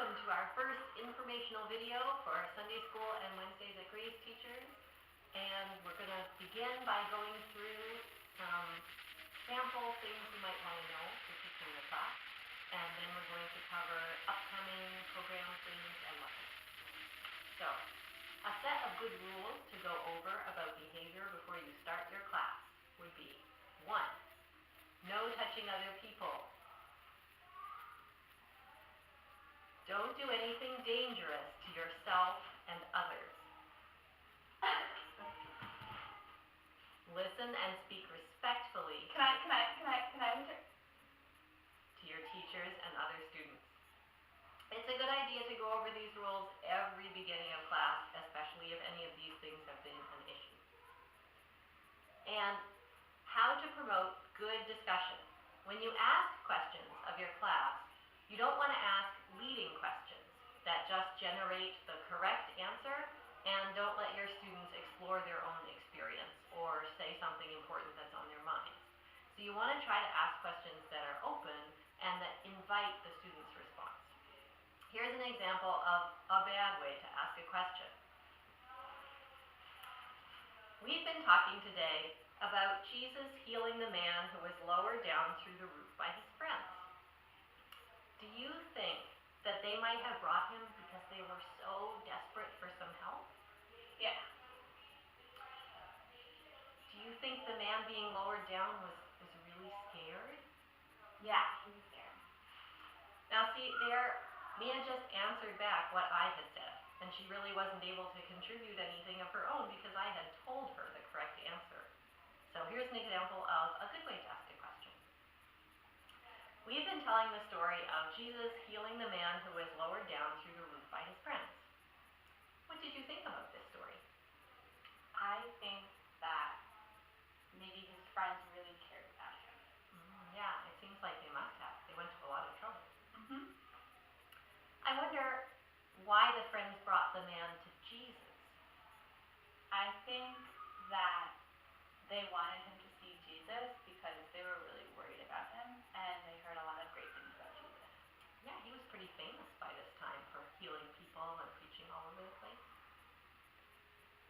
welcome to our first informational video for our Sunday School and Wednesdays at Grace teachers. And we're going to begin by going through some sample things you might want to know for teaching the class. And then we're going to cover upcoming program things and lessons. So, a set of good rules to go over about behavior before you start your class would be 1. No touching other people. Don't do anything dangerous to yourself and others. Listen and speak respectfully Can I to your teachers and other students. It's a good idea to go over these rules every beginning of class, especially if any of these things have been an issue. And how to promote good discussion. When you ask questions of your class, you don't want to ask leading questions that just generate the correct answer, and don't let your students explore their own experience or say something important that's on their minds. So you want to try to ask questions that are open and that invite the student's response. Here's an example of a bad way to ask a question. We've been talking today about Jesus healing the man who was lowered down through the roof by his friends. Do you think that they might have brought him because they were so desperate for some help? Yeah. Do you think the man being lowered down was really scared? Yeah, he was scared. Now see, Mia just answered back what I had said, and she really wasn't able to contribute anything of her own because I had told her the correct answer. So here's an example of a good way to ask a question. We've been telling the story of Jesus healing the man who was lowered down through the roof by his friends. What did you think about this story? I think that maybe his friends really cared about him. Yeah, it seems like they must have. They went to a lot of trouble. I wonder why the friends brought the man to Jesus. I think that they wanted him to see Jesus because they were really worried about him, and they heard a lot of great things about Jesus. Yeah, he was pretty famous by this time for healing people and preaching all over the place.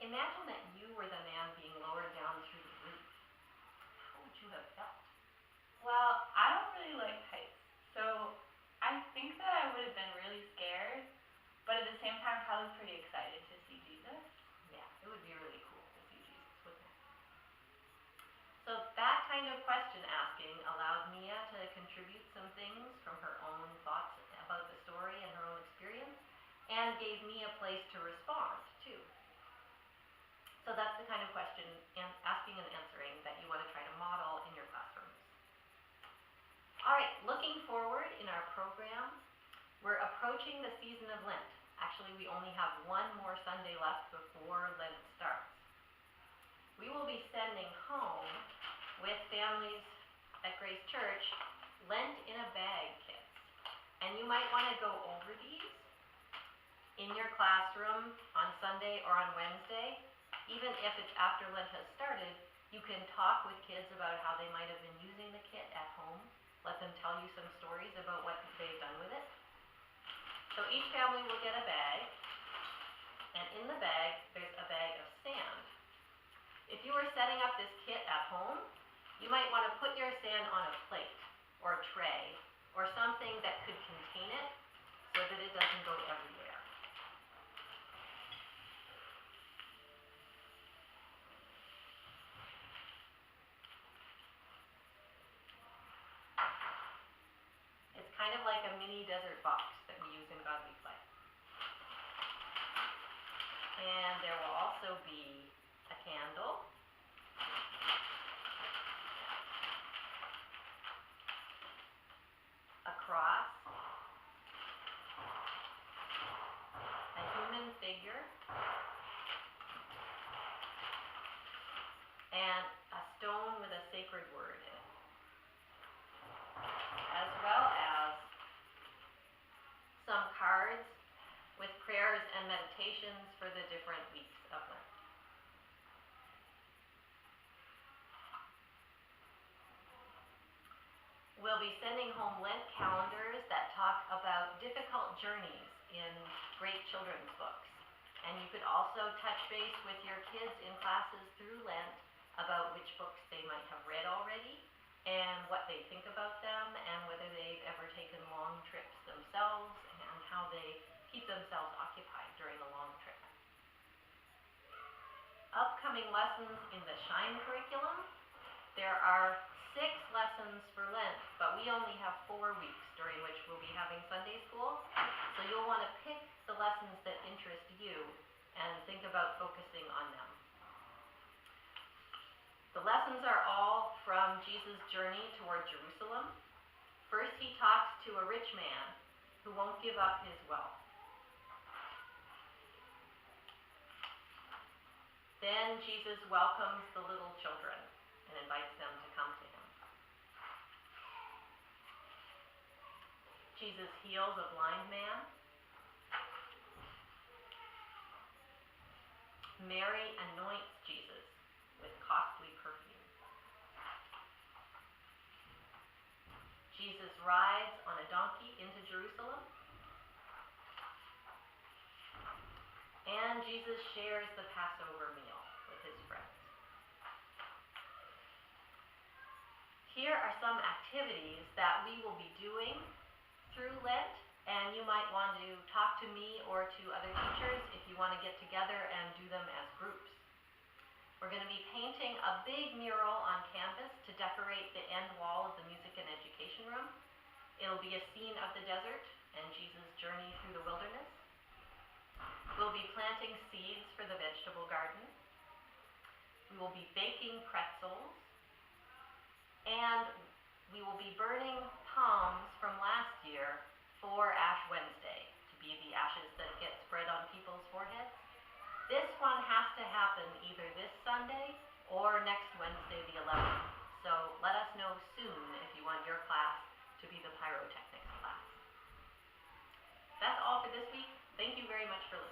Imagine that you were the man being lowered down through the roof. How would you have felt? Well, I don't really like heights, so I think that I would have been really scared, but at the same time probably pretty excited to see Jesus. Yeah, it would be really cool to see Jesus, wouldn't it? So that kind of question asking allowed Mia to contribute some things from her own thoughts about the story and her own experience, and gave me a place to respond too. So that's the kind of question asking and answering that you want to try to model in your classrooms. All right, looking forward in our program, we're approaching the season of Lent. Actually, we only have one more Sunday left before Lent starts. We will be sending home with families at Grace Church Lent in a Bag kits. And you might want to go over these in your classroom on Sunday or on Wednesday. Even if it's after Lent has started, you can talk with kids about how they might have been using the kit at home. Let them tell you some stories about what they've done with it. So each family will get a bag, and in the bag, there's a bag of sand. If you were setting up this kit at home, you might want to put your sand on a plate or tray or something that could contain it so that it doesn't go everywhere. It's kind of like a mini desert box that we use in Godly Play. And there will also be a candle, a cross, a human figure, and a stone with a sacred word in it, as well as some cards with prayers and meditations for the different weeks of Lent. We'll be sending home Lent calendars that talk about difficult journeys in great children's books. And you could also touch base with your kids in classes through Lent about which books they might have read already and what they think about them and whether they've ever taken long trips themselves and how they keep themselves occupied during a long trip. Upcoming lessons in the Shine curriculum. There are 6 lessons for Lent, but we only have 4 weeks during which we'll be having Sunday school. So you'll want to pick the lessons that interest you and think about focusing on them. The lessons are all from Jesus' journey toward Jerusalem. First, he talks to a rich man who won't give up his wealth. Then Jesus welcomes the little children and invites them to come to him. Jesus heals a blind man. Mary anoints Jesus with costly perfume. Jesus rides on a donkey into Jerusalem. And Jesus shares the Passover meal with his friends. Here are some activities that we will be doing through Lent, and you might want to talk to me or to other teachers if you want to get together and do them as groups. We're going to be painting a big mural on canvas to decorate the end wall of the music and education room. It'll be a scene of the desert and Jesus' journey through the wilderness. We'll be planting seeds for the vegetable garden. We will be baking pretzels. And we will be burning palms from last year for Ash Wednesday, to be the ashes that get spread on people's foreheads. This one has to happen either this Sunday or next Wednesday the 11th. So let us know soon if you want your class to be the pyrotechnics class. That's all for this week. Thank you very much for listening.